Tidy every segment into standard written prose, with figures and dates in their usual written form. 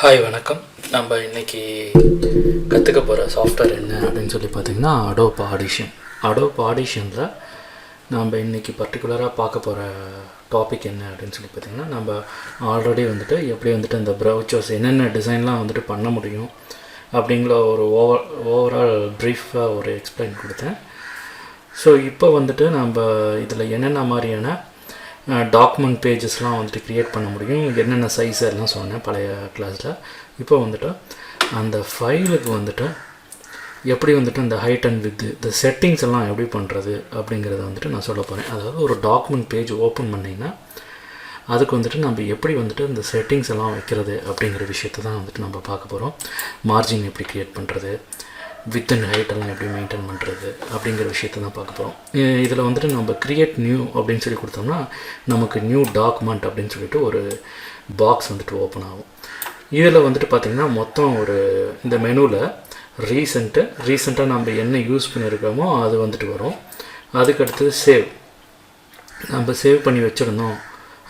Hi வணக்கம். நம்ம இன்றைக்கி கற்றுக்க போகிற சாஃப்ட்வேர் என்ன அப்படின்னு சொல்லி பார்த்திங்கன்னா அடோப் ஆடிஷனில் நம்ம இன்றைக்கி பர்டிகுலராக பார்க்க போகிற டாபிக் என்ன அப்படின்னு சொல்லி பார்த்திங்கன்னா, நம்ம ஆல்ரெடி எப்படி அந்த ப்ரௌச்சர்ஸ் என்னென்ன டிசைன்லாம் பண்ண முடியும் அப்படிங்கிற ஒரு ஓவரால் ப்ரீஃபாக ஒரு எக்ஸ்பிளைன் கொடுத்தேன். ஸோ இப்போ நம்ம இதில் என்னென்ன மாதிரியான டாக்குமெண்ட் பேஜஸ்லாம் க்ரியேட் பண்ண முடியும், என்னென்ன சைஸ் எல்லாம் சொன்னேன் பழைய கிளாஸில். இப்போ அந்த ஃபைலுக்கு எப்படி அந்த ஹைட் அண்ட் வித்து இந்த செட்டிங்ஸ் எல்லாம் எப்படி பண்ணுறது அப்படிங்கிறத நான் சொல்ல போகிறேன். அதாவது ஒரு டாக்குமெண்ட் பேஜ் ஓப்பன் பண்ணிங்கன்னா அதுக்கு நம்ம எப்படி இந்த செட்டிங்ஸ் எல்லாம் வைக்கிறது அப்படிங்கிற விஷயத்தை தான் நம்ம பார்க்க போகிறோம். மார்ஜின் எப்படி க்ரியேட் பண்ணுறது, வித் அண்ட் ஹைட்டெல்லாம் எப்படி மெயின்டைன் பண்ணுறது அப்படிங்கிற விஷயத்தை தான் பார்க்க போகிறோம். இதில் நம்ம க்ரியேட் நியூ அப்படின்னு சொல்லி கொடுத்தோம்னா நமக்கு நியூ டாக்குமெண்ட் அப்படின்னு சொல்லிட்டு ஒரு பாக்ஸ் ஓப்பன் ஆகும். இதில் பார்த்திங்கன்னா மொத்தம் இந்த மெனுவில் ரீசெண்டாக நம்ம என்ன யூஸ் பண்ணியிருக்கோமோ அது வரும். அதுக்கடுத்தது நம்ம சேவ் பண்ணி வச்சுருந்தோம்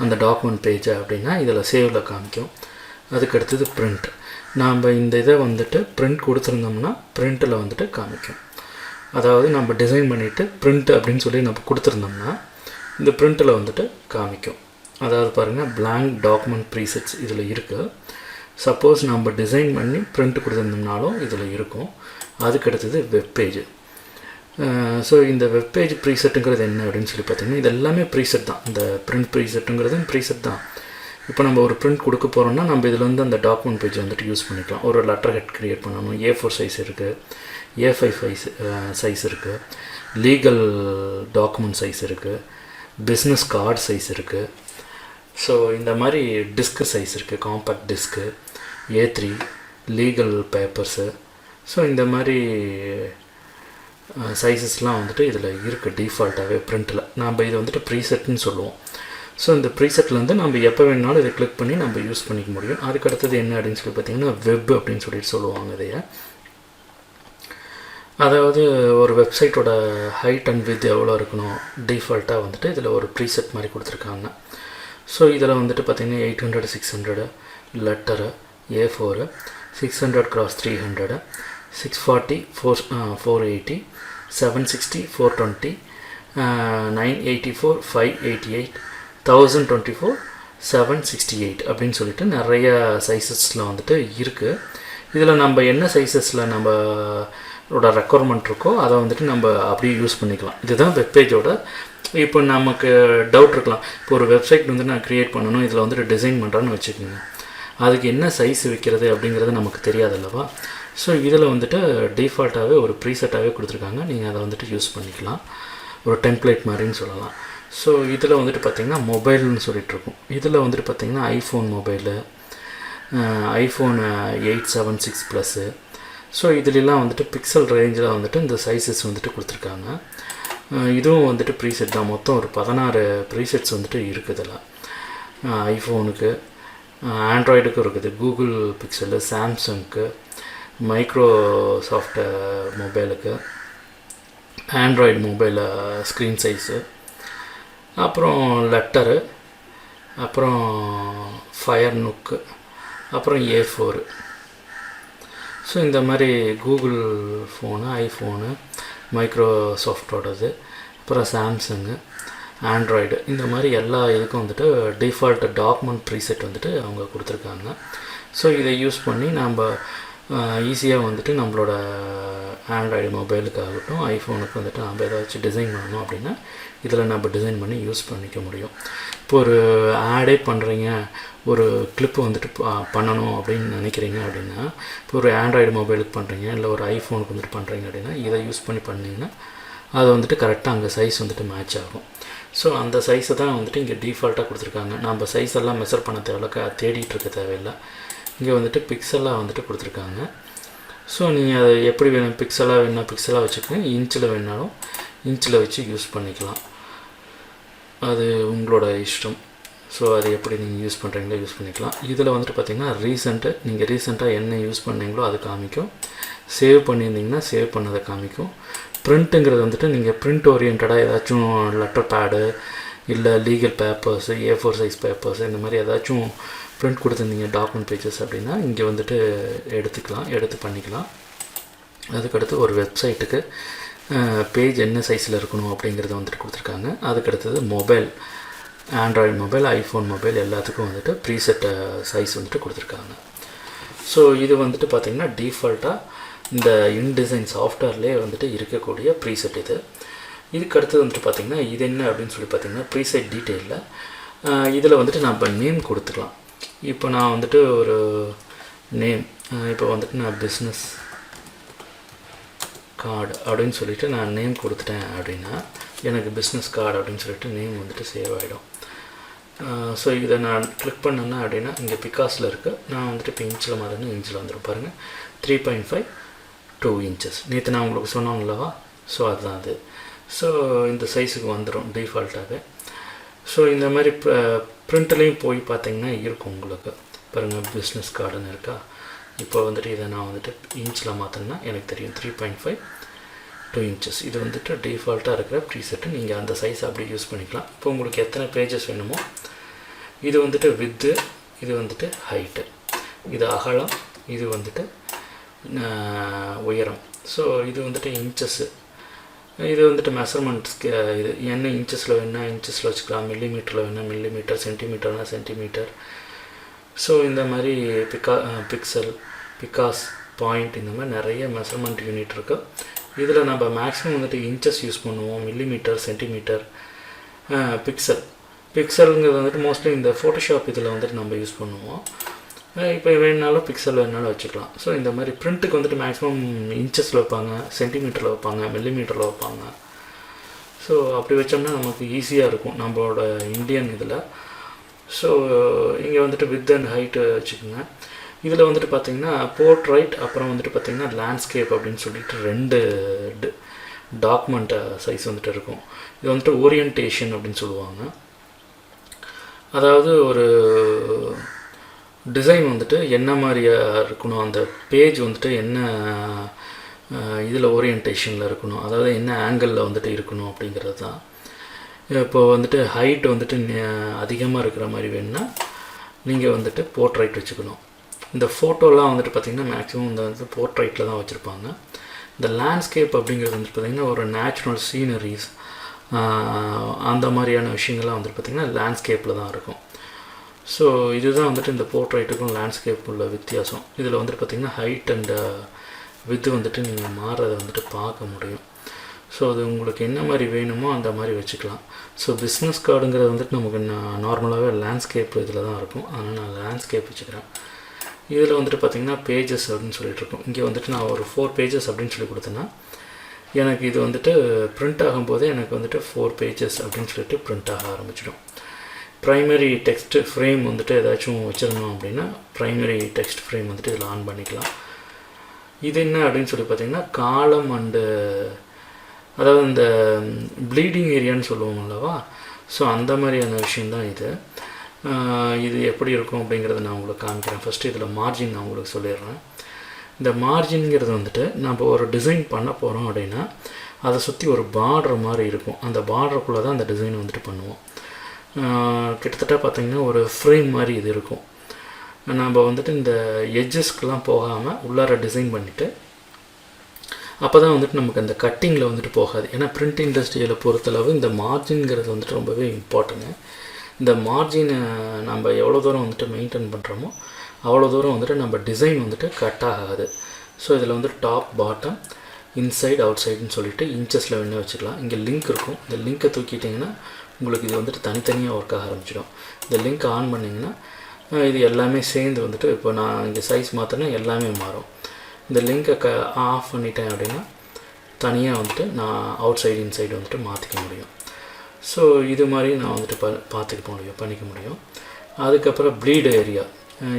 அந்த டாக்குமெண்ட் பேஜை அப்படின்னா இதில் சேவில் காமிக்கும். அதுக்கடுத்தது பிரிண்ட், நாம் இந்த இதை பிரிண்ட் கொடுத்துருந்தோம்னா பிரிண்ட்டில் காமிக்கும். அதாவது நம்ம டிசைன் பண்ணிவிட்டு பிரிண்ட் அப்படின்னு சொல்லி நம்ம கொடுத்துருந்தோம்னா இந்த பிரிண்ட்டில் காமிக்கும். அதாவது பாருங்கள், blank டாக்குமெண்ட் ப்ரீசெட்ஸ் இதில் இருக்குது. சப்போஸ் நம்ம டிசைன் பண்ணி பிரிண்ட் கொடுத்துருந்தோம்னாலும் இதில் இருக்கும். அதுக்கடுத்தது வெப்பேஜ். ஸோ இந்த வெப்பேஜ் ப்ரீசெட்டுங்கிறது என்ன அப்படின்னு சொல்லி பார்த்திங்கன்னா, இது எல்லாமே ப்ரீசெட் தான். இந்த பிரிண்ட் ப்ரீசெட்டுங்கிறது ப்ரீசெட் தான். இப்போ நம்ம ஒரு பிரிண்ட் கொடுக்க போகிறோம்னா நம்ம இதில் அந்த டாக்குமெண்ட் பேஜ் யூஸ் பண்ணிக்கலாம். ஒரு லெட்டர் ஹெட் க்ரியேட் பண்ணணும். A4 சைஸ் இருக்குது, A5 சைஸ் இருக்குது, லீகல் டாக்குமெண்ட் சைஸ் இருக்குது, பிஸ்னஸ் கார்டு சைஸ் இருக்குது. ஸோ இந்த மாதிரி டிஸ்க்கு சைஸ் இருக்குது, compact disc, A3, legal papers. So இந்த மாதிரி சைஸஸ்லாம் இதில் இருக்குது டிஃபால்ட்டாகவே பிரிண்ட்டில். நம்ம இது ப்ரீசெட்னு சொல்லுவோம். ஸோ இந்த ப்ரீசெட்லேருந்து நம்ம எப்போ வேணாலும் இதை கிளிக் பண்ணி நம்ம யூஸ் பண்ணிக்க முடியும். அதுக்கடுத்தது என்ன அப்படின்னு சொல்லி பார்த்திங்கன்னா வெப் அப்படின்னு சொல்லுவாங்க இதைய. அதாவது ஒரு வெப்சைட்டோட ஹைட் அண்ட் வித் எவ்வளோ இருக்கணும் டிஃபால்ட்டாக இதில் ஒரு ப்ரீசெட் மாதிரி கொடுத்துருக்காங்க. ஸோ இதில் பார்த்திங்கன்னா 800 600 லெட்டரு, A4 600x300, 640 480, 760 420, 984 588, 1024 768 அப்படின்னு சொல்லிட்டு நிறைய சைஸஸில் இருக்குது. இதில் நம்ம என்ன சைஸஸில் நம்மளோட ரெக்குவயர்மெண்ட் இருக்கோ அதை நம்ம அப்படியே யூஸ் பண்ணிக்கலாம். இதுதான் வெப்பேஜோட. இப்போ நமக்கு டவுட் இருக்கலாம், இப்போ ஒரு வெப்சைட் நான் க்ரியேட் பண்ணணும், இதில் டிசைன் பண்ணுறேன்னு வச்சுக்கோங்க, அதுக்கு என்ன சைஸ் வைக்கிறது அப்படிங்கிறது நமக்கு தெரியாதல்லவா. ஸோ இதில் டிஃபால்ட்டாகவே ஒரு ப்ரீசெட்டாகவே கொடுத்துருக்காங்க. நீங்கள் அதை யூஸ் பண்ணிக்கலாம், ஒரு டெம்ப்ளேட் மாதிரின்னு சொல்லலாம். ஸோ இதில் பார்த்திங்கன்னா மொபைல்னு சொல்லிகிட்ருக்கோம். இதில் பார்த்திங்கன்னா iPhone mobile, iPhone 876 plus. So இதிலெலாம் பிக்சல் ரேஞ்சில் இந்த சைஸஸ் கொடுத்துருக்காங்க. இதுவும் ப்ரீசெட் தான். மொத்தம் ஒரு 16 ப்ரீசெட்ஸ் இருக்குது இதில். ஐஃபோனுக்கு, ஆண்ட்ராய்டுக்கும் இருக்குது, கூகுள் பிக்சலு, சாம்சங்க்கு, மைக்ரோசாஃப்ட் மொபைலுக்கு, ஆண்ட்ராய்டு மொபைலு ஸ்க்ரீன் சைஸு, அப்புறம் லெட்டரு, அப்புறம் ஃபயர் நுக்கு, அப்புறம் A4. ஸோ இந்த மாதிரி கூகுள் ஃபோனு, ஐஃபோனு, மைக்ரோசாஃப்டோடது, அப்புறம் சாம்சங்கு, ஆண்ட்ராய்டு, இந்த மாதிரி எல்லா இதுக்கும் டிஃபால்ட் டாக்குமெண்ட் ப்ரீசெட் அவங்க கொடுத்துருக்காங்க. ஸோ இதை யூஸ் பண்ணி நம்ம ஈஸியாக நம்மளோட ஆண்ட்ராய்டு மொபைலுக்காகட்டும் ஐஃபோனுக்கு நம்ம ஏதாச்சும் டிசைன் பண்ணணும் அப்படின்னா இதில் நம்ம டிசைன் பண்ணி யூஸ் பண்ணிக்க முடியும். இப்போ ஒரு ஆடே பண்ணுறீங்க, ஒரு கிளிப்பு பண்ணணும் அப்படின்னு நினைக்கிறீங்க அப்படின்னா, இப்போ ஒரு ஆண்ட்ராய்டு மொபைலுக்கு பண்ணுறீங்க இல்லை ஒரு ஐஃபோனுக்கு பண்ணுறீங்க அப்படின்னா இதை யூஸ் பண்ணி பண்ணிங்கன்னா அது கரெக்டாக அங்கே சைஸ் மேட்ச் ஆகும். ஸோ அந்த சைஸை தான் இங்கே டிஃபால்ட்டாக கொடுத்துருக்காங்க. நம்ம சைஸ் எல்லாம் மெஷர் பண்ண தேவையில்ல, தேடிட்டு இருக்க தேவையில்லை. இங்கே பிக்சலாக கொடுத்துருக்காங்க. ஸோ நீங்கள் அதை எப்படி வேணும், பிக்சலாக வேணால் பிக்சலாக வச்சுக்கோங்க, இன்ச்சில் வேணாலும் இன்ச்சில் வச்சு யூஸ் பண்ணிக்கலாம். அது உங்களோட இஷ்டம். ஸோ அது எப்படி நீங்கள் யூஸ் பண்ணுறீங்களோ யூஸ் பண்ணிக்கலாம். இதில் பார்த்திங்கன்னா நீங்கள் ரீசெண்டாக என்ன யூஸ் பண்ணீங்களோ அது காமிக்கும். சேவ் பண்ணியிருந்தீங்கன்னா சேவ் பண்ணதை காமிக்கும். ப்ரிண்ட்டுங்கிறது நீங்கள் ப்ரிண்ட் ஓரியன்டாக ஏதாச்சும் லெட்டர் பேடு இல்லை legal papers, A4 size papers, இந்த மாதிரி ஏதாச்சும் பிரிண்ட் கொடுத்துருந்தீங்க டாக்குமெண்ட் பேஜஸ் அப்படின்னா இங்கே வந்துட்டு எடுத்து பண்ணிக்கலாம். அதுக்கடுத்து ஒரு வெப்சைட்டுக்கு பேஜ் என்ன சைஸில் இருக்கணும் அப்படிங்கிறத வந்துட்டு கொடுத்துருக்காங்க. அதுக்கடுத்தது mobile, Android mobile, iPhone mobile எல்லாத்துக்கும் வந்துட்டு ப்ரீசெட் சைஸ் வந்துட்டு கொடுத்துருக்காங்க. ஸோ இது வந்துட்டு பார்த்திங்கன்னா டிஃபால்ட்டாக இந்த இன்டிசைன் சாஃப்ட்வேர்லேயே வந்துட்டு இருக்கக்கூடிய ப்ரீசெட் இது. இதுக்கு அடுத்தது வந்துட்டு பார்த்திங்கன்னா இது என்ன அப்படின்னு சொல்லி பார்த்திங்கன்னா ப்ரீசெட் டீட்டெயிலில் இதில் வந்துட்டு நான் இப்போ நேம் கொடுத்துக்கலாம். இப்போ நான் வந்துட்டு ஒரு நேம், இப்போ வந்துட்டு நான் பிஸ்னஸ் கார்டு அப்படின்னு சொல்லிவிட்டு நான் நேம் கொடுத்துட்டேன் அப்படின்னா எனக்கு பிஸ்னஸ் கார்டு அப்படின்னு சொல்லிட்டு நேம் வந்துட்டு சேவ் ஆகிடும். ஸோ இதை நான் கிளிக் பண்ணேன்னா அப்படின்னா இங்கே பிகாஸில் இருக்குது. நான் வந்துட்டு இப்போ இன்ச்சில் மாதிரி இன்ச்சில் வந்துடும் பாருங்கள். 3.5 2 inches. நேற்று நான் உங்களுக்கு சொன்னோம்லவா, ஸோ அதுதான் அது. ஸோ இந்த சைஸுக்கு வந்துடும் டிஃபால்ட்டாகவே. ஸோ இந்த மாதிரி ப்ரிண்ட்லேயும் போய் பார்த்திங்கன்னா இருக்கும் உங்களுக்கு பாருங்கள், பிஸ்னஸ் கார்டுன்னு இருக்கா. இப்போ வந்துட்டு இதை நான் வந்துட்டு இன்ச்சில் மாற்றினா எனக்கு தெரியும் 3.5 2 inches. இது வந்துட்டு டிஃபால்ட்டாக இருக்கிற ப்ரீசெட்டு. நீங்கள் அந்த சைஸ் அப்படி யூஸ் பண்ணிக்கலாம். இப்போ உங்களுக்கு எத்தனை பேஜஸ் வேணுமோ, இது வந்துட்டு வித்து, இது வந்துட்டு ஹைட்டு, இது அகலம், இது வந்துட்டு உயரம். ஸோ இது வந்துட்டு இன்ச்சஸ்ஸு, இது வந்துட்டு மெஷர்மெண்ட்ஸ்க்கு இது என்ன இன்ச்சஸில் வேணால் இன்ச்சஸில் வச்சுக்கலாம், மில்லிமீட்டரில் வேணால் மில்லிமீட்டர், சென்டிமீட்டர்னால் சென்டிமீட்டர். ஸோ இந்த மாதிரி பிக்சல், பிகாஸ், பாயிண்ட், இந்த மாதிரி நிறைய மெஷர்மெண்ட் யூனிட் இருக்குது. இதில் நம்ம மேக்ஸிமம் வந்துட்டு இன்ச்சஸ் யூஸ் பண்ணுவோம், மில்லிமீட்டர், சென்டிமீட்டர், பிக்சலுங்கிறது வந்துட்டு மோஸ்ட்லி இந்த ஃபோட்டோஷாப் இதில் வந்துட்டு நம்ம யூஸ் பண்ணுவோம். இப்போ வேணுனாலும் பிக்சல் வேணுனாலும் வச்சுக்கலாம். ஸோ இந்த மாதிரி ப்ரிண்ட்டுக்கு வந்துட்டு மேக்ஸிமம் இன்ச்சஸில் வைப்பாங்க, சென்டிமீட்டரில் வைப்பாங்க, மில்லிமீட்டரில் வைப்பாங்க. ஸோ அப்படி வச்சோம்னா நமக்கு ஈஸியாக இருக்கும் நம்மளோட இந்தியன் இதில். ஸோ இங்கே வந்துட்டு வித் அண்ட் ஹைட்டு வச்சுக்கோங்க. இதில் வந்துட்டு பார்த்திங்கன்னா போர்ட்ரைட், அப்புறம் வந்துட்டு பார்த்திங்கன்னா லேண்ட்ஸ்கேப் அப்படின்னு சொல்லிட்டு 2 டாக்குமெண்ட் சைஸ் வந்துட்டு இருக்கும். இது வந்துட்டு ஓரியன்டேஷன் அப்படின்னு சொல்லுவாங்க. அதாவது ஒரு டிசைன் வந்துட்டு என்ன மாதிரியாக இருக்கணும், அந்த பேஜ் வந்துட்டு என்ன இதில் ஓரியன்டேஷனில் இருக்கணும், அதாவது என்ன ஆங்கிளில் வந்துட்டு இருக்கணும் அப்படிங்கிறது தான். இப்போ வந்துட்டு ஹைட் வந்துட்டு அதிகமாக இருக்கிற மாதிரி வேணுன்னா நீங்கள் வந்துட்டு போர்ட்ரைட் வச்சுக்கணும். இந்த ஃபோட்டோலாம் வந்துட்டு பார்த்திங்கன்னா மேக்ஸிமம் இந்த வந்து போர்ட்ரைட்டில் தான் வச்சுருப்பாங்க. இந்த லேண்ட்ஸ்கேப் அப்படிங்கிறது வந்துட்டு பார்த்திங்கன்னா ஒரு நேச்சுரல் சீனரிஸ், அந்த மாதிரியான விஷயங்கள்லாம் வந்துட்டு பார்த்திங்கன்னா லேண்ட்ஸ்கேப்பில் தான் இருக்கும். ஸோ இதுதான் வந்துட்டு இந்த போர்ட்ரைட்டுக்கும் லேண்ட்ஸ்கேப் உள்ள வித்தியாசம். இதில் வந்துட்டு பார்த்திங்கன்னா ஹைட் அண்ட் வித்து வந்துட்டு நீங்கள் மாறுறதை வந்துட்டு பார்க்க முடியும். ஸோ அது உங்களுக்கு என்ன மாதிரி வேணுமோ அந்த மாதிரி வச்சுக்கலாம். ஸோ பிஸ்னஸ் கார்டுங்கிறது வந்துட்டு நமக்கு நார்மலாகவே லேண்ட்ஸ்கேப் இதில் தான் இருக்கும். அதனால் நான் லேண்ட்ஸ்கேப் வச்சுக்கிறேன். இதில் வந்துட்டு பார்த்திங்கன்னா பேஜஸ் அப்படின்னு சொல்லிட்டு இருக்கும். இங்கே வந்துட்டு நான் ஒரு 4 pages அப்படின்னு சொல்லி கொடுத்தேன்னா எனக்கு இது வந்துட்டு ப்ரிண்ட் ஆகும்போதே எனக்கு வந்துட்டு 4 pages அப்படின்னு சொல்லிட்டு ப்ரிண்ட் ஆக ஆரம்பிச்சிடும். ப்ரைமரி டெக்ஸ்ட் ஃப்ரேம் வந்துட்டு ஏதாச்சும் வச்சுருந்தோம் அப்படின்னா ப்ரைமரி டெக்ஸ்ட் ஃப்ரேம் வந்துட்டு இதில் ஆன் பண்ணிக்கலாம். இது என்ன அப்படின்னு சொல்லி பார்த்திங்கன்னா காலம் அண்டு, அதாவது இந்த ப்ளீடிங் ஏரியான்னு சொல்லுவோம் அல்லவா, ஸோ அந்த மாதிரியான விஷயந்தான் இது. இது எப்படி இருக்கும் அப்படிங்கிறத நான் உங்களுக்கு காமிக்கிறேன். ஃபஸ்ட்டு இதில் மார்ஜின் நான் உங்களுக்கு சொல்லிடுறேன். இந்த மார்ஜின்ங்கிறது வந்துட்டு நம்ம ஒரு டிசைன் பண்ண போகிறோம் அப்படின்னா அதை சுற்றி ஒரு பார்டர் மாதிரி இருக்கும். அந்த பார்டருக்குள்ளே தான் அந்த டிசைன் வந்துட்டு பண்ணுவோம். கிட்டத்தட்ட பார்த்திங்கன்னா ஒரு ஃப்ரேம் மாதிரி இது இருக்கும். நம்ம வந்துட்டு இந்த எட்ஜஸ்க்கெலாம் போகாமல் உள்ளார டிசைன் பண்ணிவிட்டு அப்போ தான் வந்துட்டு நமக்கு அந்த கட்டிங்கில் வந்துட்டு போகாது. ஏன்னா பிரிண்ட் இண்டஸ்ட்ரியில் பொறுத்தளவு இந்த மார்ஜின்ங்கிறது வந்துட்டு ரொம்பவே இம்பார்ட்டன்ட்டு. இந்த மார்ஜினை நம்ம எவ்வளோ தூரம் வந்துட்டு மெயின்டைன் பண்ணுறோமோ அவ்வளோ தூரம் வந்துட்டு நம்ம டிசைன் வந்துட்டு கட் ஆகாது. ஸோ இதில் வந்துட்டு டாப், பாட்டம், இன்சைடு, அவுட் சைடுன்னு சொல்லிட்டு இன்ச்சஸில் வேணால் வச்சுக்கலாம். இங்கே லிங்க் இருக்கும். இந்த லிங்க்கை தூக்கிட்டிங்கன்னா உங்களுக்கு இது வந்துட்டு தனித்தனியாக ஒர்க் ஆக ஆரம்பிச்சிடும். இந்த லிங்க் ஆன் பண்ணிங்கன்னா இது எல்லாமே சேர்ந்து வந்துட்டு இப்போ நான் இங்கே சைஸ் மாற்றினா எல்லாமே மாறும். இந்த லிங்க்கை ஆஃப் பண்ணிட்டேன் அப்படின்னா தனியாக வந்துட்டு நான் அவுட் சைடு, இன்சைடு வந்துட்டு மாற்றிக்க முடியும். ஸோ இது மாதிரி நான் வந்துட்டு பண்ணிக்க முடியும். அதுக்கப்புறம் ப்ளீட் ஏரியா,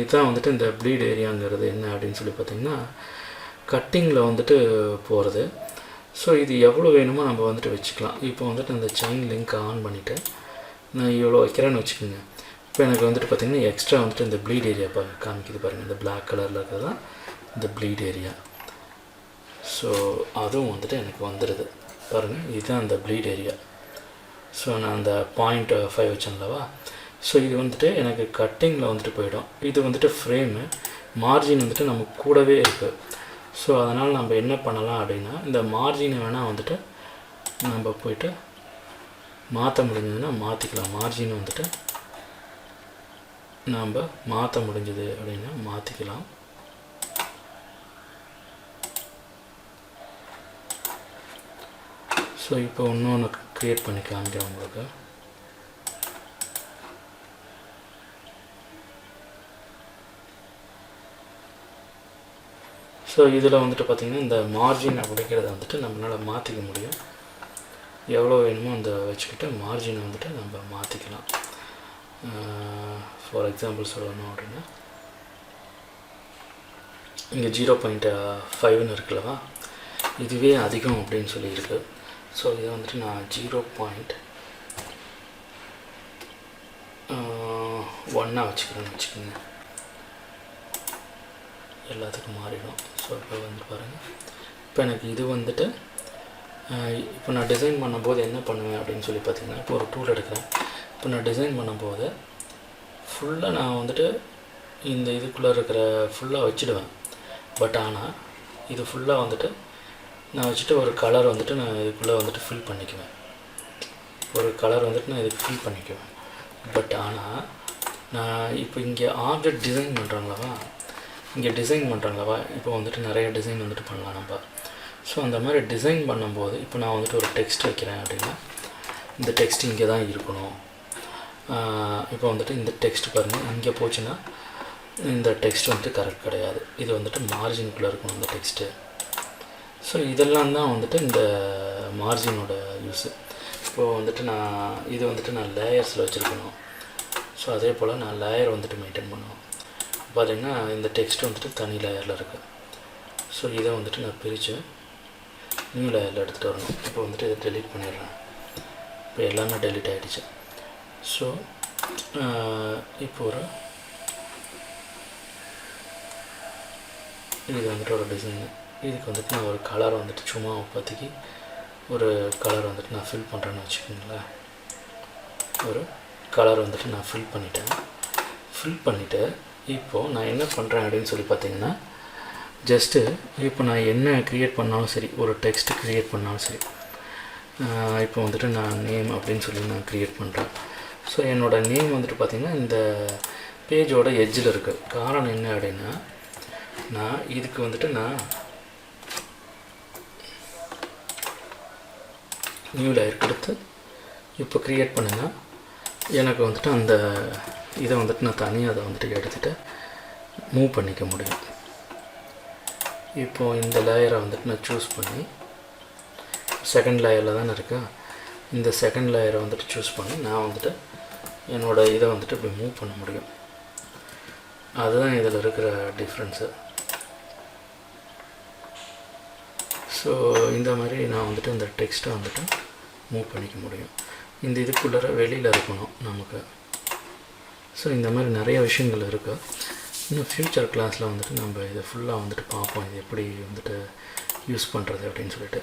இதுதான் வந்துட்டு இந்த ப்ளீட் ஏரியாங்கிறது என்ன அப்படின்னு சொல்லி பார்த்திங்கன்னா கட்டிங்கில் வந்துட்டு போகிறது. ஸோ இது எவ்வளோ வேணுமோ நம்ம வந்துட்டு வச்சுக்கலாம். இப்போ வந்துட்டு அந்த செயின் லிங்க் ஆன் பண்ணிவிட்டு நான் இவ்வளோ வைக்கிறேன்னு வச்சுக்கோங்க. இப்போ எனக்கு வந்துட்டு பார்த்திங்கன்னா எக்ஸ்ட்ரா வந்துட்டு இந்த ப்ளீட் ஏரியா காமிக்குது பாருங்கள். இந்த பிளாக் கலரில் இருக்கிறது தான் இந்த ப்ளீட் ஏரியா. ஸோ அதுவும் வந்துட்டு எனக்கு வந்துடுது பாருங்கள். இதுதான் அந்த ப்ளீட் ஏரியா. ஸோ நான் அந்த 0.5 வச்சேன்லவா. ஸோ இது வந்துட்டு எனக்கு கட்டிங்கில் வந்துட்டு போயிடும். இது வந்துட்டு ஃப்ரேமு, மார்ஜின் வந்துட்டு நமக்கு கூடவே இருக்குது. ஸோ அதனால் நம்ம என்ன பண்ணலாம் அப்படின்னா, இந்த மார்ஜினை வேணால் வந்துட்டு நம்ம போய்ட்டு மாற்ற முடிஞ்சதுன்னா மாற்றிக்கலாம். மார்ஜின் வந்துட்டு நாம் மாற்ற முடிஞ்சது அப்படின்னா மாற்றிக்கலாம். ஸோ இப்போ இன்னொன்று க்ரியேட் பண்ணி காமிக்கிறேன் உங்களுக்கு. ஸோ இதில் வந்துட்டு பார்த்திங்கன்னா இந்த மார்ஜின் அப்படிங்கிறத வந்துட்டு நம்மளால் மாற்றிக்க முடியும். எவ்வளோ வேணுமோ அந்த வச்சுக்கிட்டு மார்ஜினை வந்துட்டு நம்ம மாற்றிக்கலாம். ஃபார் எக்ஸாம்பிள் சொல்லணும் அப்படின்னா, இங்கே 0.5ன்னு இருக்குல்லவா, இதுவே அதிகம் அப்படின்னு சொல்லியிருக்கு. ஸோ இதை வந்துட்டு நான் 0.1 வச்சுக்கிறேன்னு வச்சுக்கோங்க. எல்லாத்துக்கும் மாறிடும். ஸோ இப்போ வந்து பாருங்கள், இப்போ எனக்கு இது வந்துட்டு இப்போ நான் டிசைன் பண்ணும்போது என்ன பண்ணுவேன் அப்படின்னு சொல்லி பார்த்திங்கன்னா, இப்போ ஒரு டூல் எடுக்கிறேன். இப்போ நான் டிசைன் பண்ணும்போது ஃபுல்லாக நான் வந்துட்டு இந்த இதுக்குள்ளே இருக்கிற ஃபுல்லாக வச்சுடுவேன். பட் ஆனால் இது ஃபுல்லாக வந்துட்டு நான் வச்சுட்டு ஒரு கலர் வந்துட்டு நான் இதுக்குள்ளே வந்துட்டு ஃபில் பண்ணிக்குவேன். ஒரு கலர் வந்துட்டு நான் இதுக்கு ஃபில் பண்ணிக்குவேன். பட் ஆனால் நான் இப்போ இங்கே ஆப்ஜெக்ட் டிசைன் பண்ணுறாங்களவா, இப்போ வந்துட்டு நிறைய டிசைன் வந்துட்டு பண்ணலாம் நம்ம. ஸோ அந்த மாதிரி டிசைன் பண்ணும்போது இப்போ நான் வந்துட்டு ஒரு டெக்ஸ்ட் வைக்கிறேன் அப்படின்னா, இந்த டெக்ஸ்ட் இங்கே தான் இருக்கணும். இப்போ வந்துட்டு இந்த டெக்ஸ்ட் பாருங்கள், இங்கே போச்சுன்னா இந்த டெக்ஸ்ட் வந்துட்டு கரெக்ட் கிடையாது. இது வந்துட்டு மார்ஜினுக்குள்ளே இருக்கணும் இந்த டெக்ஸ்ட்டு. ஸோ இதெல்லாம் தான் வந்துட்டு இந்த மார்ஜினோட யூஸு. இப்போது வந்துட்டு இது வந்துட்டு நான் லேயர்ஸில் வச்சுருக்கணும். ஸோ அதே போல் நான் லேயர் வந்துட்டு மெயின்டைன் பண்ணுவேன். பார்த்திங்கன்னா இந்த டெக்ஸ்ட் வந்துட்டு தனி லேயரில் இருக்குது. ஸோ இதை வந்துட்டு நான் பிரித்து நியூ லேயரில் எடுத்துகிட்டு வரணும். இப்போ வந்துட்டு இதை டெலீட் பண்ணிடுறேன். இப்போ எல்லாமே டெலீட் ஆகிடுச்சு. ஸோ இப்போ இது வந்துட்டு ஒரு டிசைனு. இதுக்கு வந்துட்டு நான் ஒரு கலர் வந்துட்டு சும்மா இப்போதைக்கு ஒரு கலர் வந்துட்டு நான் ஃபில் பண்ணுறேன்னு வச்சுக்கோங்களேன். ஒரு கலர் வந்துட்டு நான் ஃபில் பண்ணிவிட்டு இப்போது நான் என்ன பண்ணுறேன் அப்படின்னு சொல்லி பார்த்தீங்கன்னா, ஜஸ்ட்டு இப்போ நான் என்ன க்ரியேட் பண்ணாலும் சரி, ஒரு டெக்ஸ்ட் க்ரியேட் பண்ணாலும் சரி, இப்போ வந்துட்டு நான் நேம் அப்படின்னு சொல்லி நான் க்ரியேட் பண்ணுறேன். ஸோ என்னோடய நேம் வந்துட்டு பார்த்திங்கன்னா இந்த பேஜோட எட்ஜில் இருக்குது. காரணம் என்ன அப்படின்னா, நான் இதுக்கு வந்துட்டு நான் நியூ லேயர் கொடுத்து இப்போ க்ரியேட் பண்ணினா எனக்கு வந்துட்டு அந்த இதை வந்துட்டு நான் தனியாக அதை வந்துட்டு எடுத்துகிட்டு மூவ் பண்ணிக்க முடியும். இப்போது இந்த லேயரை வந்துட்டு நான் சூஸ் பண்ணி, செகண்ட் லேயரில் தானே இருக்கா, இந்த செகண்ட் லேயரை வந்துட்டு சூஸ் பண்ணி நான் வந்துட்டு என்னோடய இதை வந்துட்டு இப்படி மூவ் பண்ண முடியும். அதுதான் இதில் இருக்கிற டிஃப்ரென்ஸு. ஸோ இந்த மாதிரி நான் வந்துட்டு இந்த டெக்ஸ்ட்டை வந்துட்டு மூவ் பண்ணிக்க முடியும். இந்த இதுக்குள்ளே வெளியில் இருக்கணும் நமக்கு. ஸோ இந்த மாதிரி நிறைய விஷயங்கள் இருக்குது. இன்னும் ஃப்யூச்சர் கிளாஸில் வந்துட்டு நம்ம இதை ஃபுல்லாக வந்துட்டு பார்ப்போம், இது எப்படி வந்துட்டு யூஸ் பண்ணுறது அப்படின்னு சொல்லிட்டு.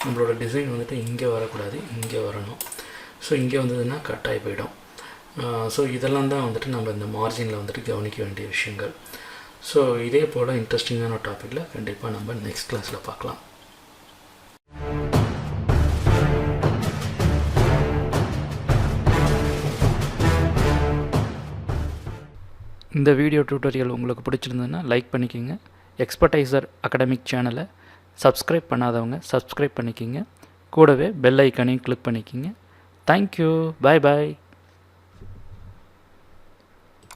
நம்மளோட டிசைன் வந்துட்டு இங்கே வரக்கூடாது, இங்கே வரணும். ஸோ இங்கே வந்ததுன்னா கட் ஆகி போயிடும். ஸோ இதெல்லாம் தான் வந்துட்டு நம்ம இந்த மார்ஜினில் வந்துட்டு கவனிக்க வேண்டிய விஷயங்கள். ஸோ இதே போல் இன்ட்ரெஸ்டிங்கான டாப்பிக்கில் கண்டிப்பாக நம்ம நெக்ஸ்ட் கிளாஸில் பார்க்கலாம். இந்த வீடியோ டியூட்டோரியல் உங்களுக்கு பிடிச்சிருந்ததுன்னா லைக் பண்ணிக்கோங்க. எக்ஸ்பர்டைசர் அகாடமிக் சேனலை சப்ஸ்கிரைப் பண்ணாதவங்க சப்ஸ்கிரைப் பண்ணிக்கோங்க. கூடவே பெல் ஐக்கானையும் கிளிக் பண்ணிக்கோங்க. தேங்க்யூ. பாய் பாய்.